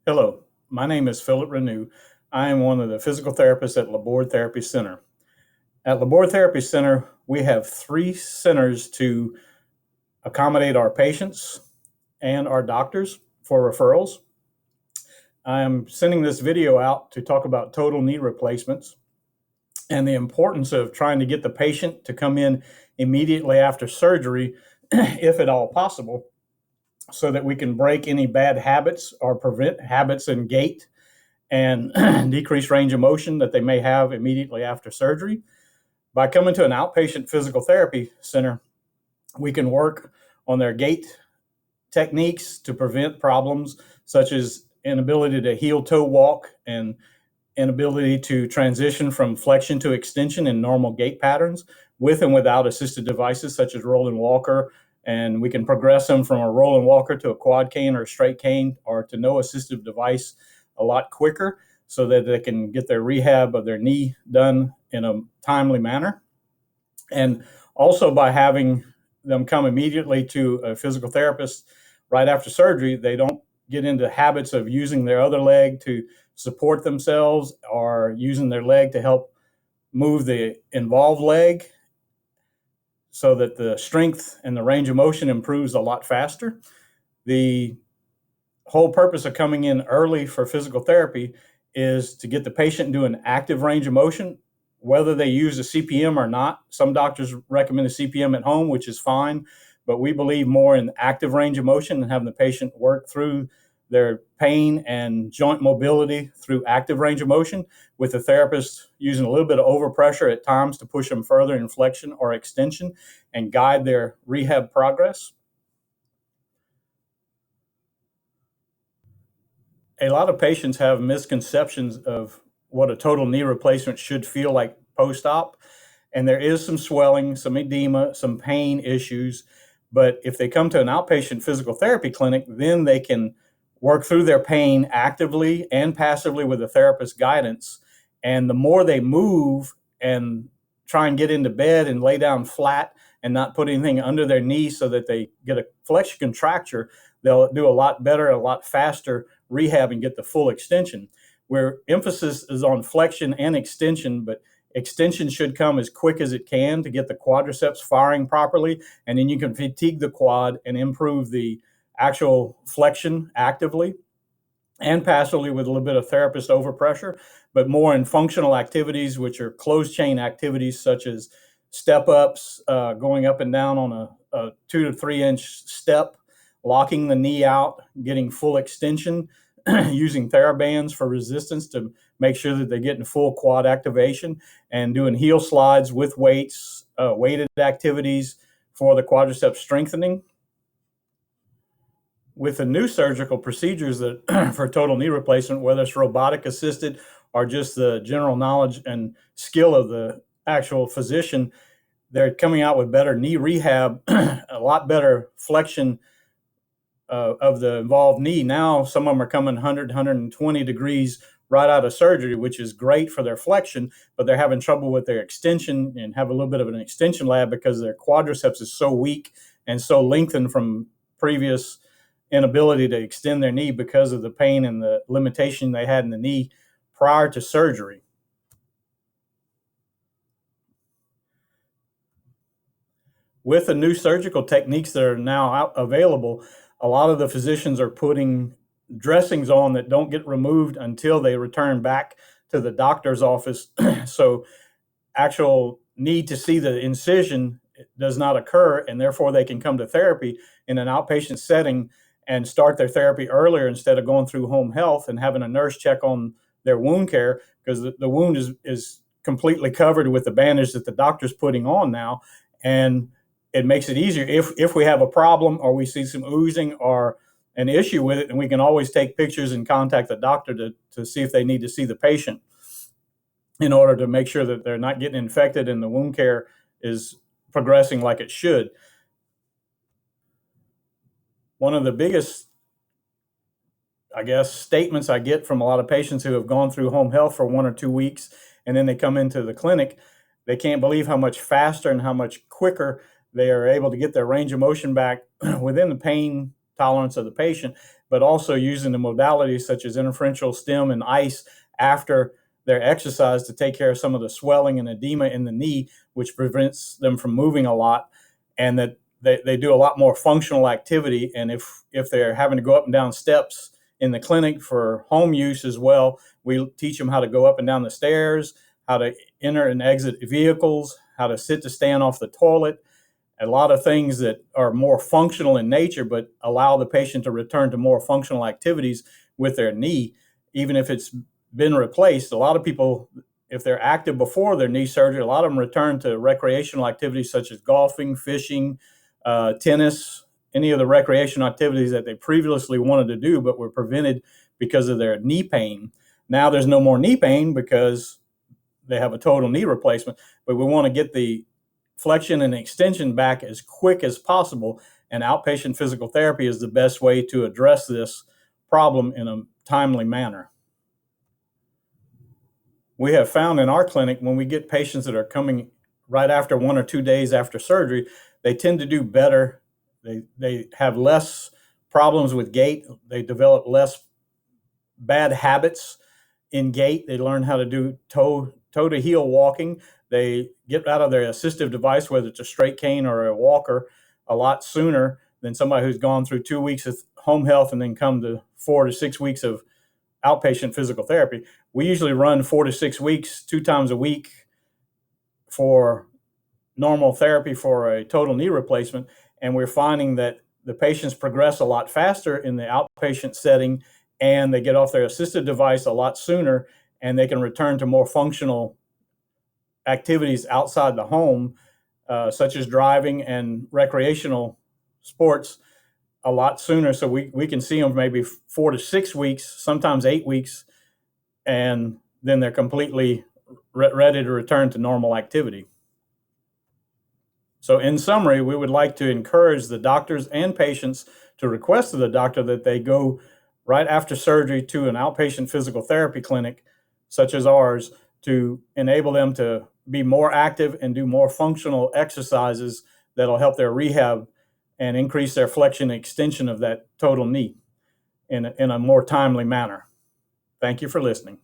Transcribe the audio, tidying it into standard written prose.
Hello, my name is Philip Renoux. I am one of the physical therapists at Labor Therapy Center. At Labor Therapy Center, we have 3 centers to accommodate our patients and our doctors for referrals. I am sending this video out to talk about total knee replacements and the importance of trying to get the patient to come in immediately after surgery, if at all possible, so that we can break any bad habits or prevent habits in gait and decrease range of motion that they may have immediately after surgery. By coming to an outpatient physical therapy center, we can work on their gait techniques to prevent problems such as inability to heel toe walk and inability to transition from flexion to extension in normal gait patterns with and without assisted devices such as rolling walker. And we can progress them from a rolling walker to a quad cane or a straight cane or to no assistive device a lot quicker so that they can get their rehab of their knee done in a timely manner. And also by having them come immediately to a physical therapist right after surgery, they don't get into habits of using their other leg to support themselves or using their leg to help move the involved leg, so that the strength and the range of motion improves a lot faster. The whole purpose of coming in early for physical therapy is to get the patient doing active range of motion, whether they use a CPM or not. Some doctors recommend a CPM at home, which is fine, but we believe more in active range of motion and having the patient work through their pain and joint mobility through active range of motion, with the therapist using a little bit of overpressure at times to push them further in flexion or extension and guide their rehab progress. A lot of patients have misconceptions of what a total knee replacement should feel like post-op. And there is some swelling, some edema, some pain issues. But if they come to an outpatient physical therapy clinic, then they can work through their pain actively and passively with a therapist's guidance. And the more they move and try and get into bed and lay down flat and not put anything under their knee so that they get a flexion contracture, they'll do a lot better, a lot faster rehab and get the full extension. Where emphasis is on flexion and extension, but extension should come as quick as it can to get the quadriceps firing properly, and then you can fatigue the quad and improve the actual flexion actively and passively with a little bit of therapist overpressure, but more in functional activities, which are closed chain activities such as step ups, going up and down on a 2 to 3 inch step, locking the knee out, getting full extension, using TheraBands for resistance to make sure that they're getting full quad activation, and doing heel slides with weights, weighted activities for the quadriceps strengthening. With the new surgical procedures that for total knee replacement, whether it's robotic assisted or just the general knowledge and skill of the actual physician, they're coming out with better knee rehab, a lot better flexion of the involved knee. Now, some of them are coming 100, 120 degrees right out of surgery, which is great for their flexion, but they're having trouble with their extension and have a little bit of an extension lag because their quadriceps is so weak and so lengthened from previous inability to extend their knee because of the pain and the limitation they had in the knee prior to surgery. With the new surgical techniques that are now available, a lot of the physicians are putting dressings on that don't get removed until they return back to the doctor's office. So actual need to see the incision does not occur, and therefore they can come to therapy in an outpatient setting and start their therapy earlier instead of going through home health and having a nurse check on their wound care, because the wound is completely covered with the bandage that the doctor's putting on now. And it makes it easier if we have a problem or we see some oozing or an issue with it, and we can always take pictures and contact the doctor to see if they need to see the patient in order to make sure that they're not getting infected and the wound care is progressing like it should. One of the biggest, I guess, statements I get from a lot of patients who have gone through home health for 1 or 2 weeks and then they come into the clinic, they can't believe how much faster and how much quicker they are able to get their range of motion back within the pain tolerance of the patient but also using the modalities such as interferential stim and ice after their exercise to take care of some of the swelling and edema in the knee, which prevents them from moving a lot, and that they do a lot more functional activity. And if they're having to go up and down steps in the clinic for home use as well, we teach them how to go up and down the stairs, how to enter and exit vehicles, how to sit to stand off the toilet, a lot of things that are more functional in nature, but allow the patient to return to more functional activities with their knee, even if it's been replaced. A lot of people, if they're active before their knee surgery, a lot of them return to recreational activities such as golfing, fishing, tennis, any of the recreational activities that they previously wanted to do, but were prevented because of their knee pain. Now there's no more knee pain because they have a total knee replacement, but we want to get the flexion and extension back as quick as possible. And outpatient physical therapy is the best way to address this problem in a timely manner. We have found in our clinic, when we get patients that are coming right after 1 or 2 days after surgery, they tend to do better. They have less problems with gait. They develop less bad habits in gait. They learn how to do toe to heel walking. They get out of their assistive device, whether it's a straight cane or a walker, a lot sooner than somebody who's gone through 2 weeks of home health and then come to 4 to 6 weeks of outpatient physical therapy. We usually run 4 to 6 weeks, 2 times a week for normal therapy for a total knee replacement. And we're finding that the patients progress a lot faster in the outpatient setting, and they get off their assisted device a lot sooner, and they can return to more functional activities outside the home, such as driving and recreational sports, a lot sooner. So we can see them maybe 4 to 6 weeks, sometimes 8 weeks, and then they're completely ready to return to normal activity. So in summary, we would like to encourage the doctors and patients to request of the doctor that they go right after surgery to an outpatient physical therapy clinic, such as ours, to enable them to be more active and do more functional exercises that'll help their rehab and increase their flexion and extension of that total knee in a more timely manner. Thank you for listening.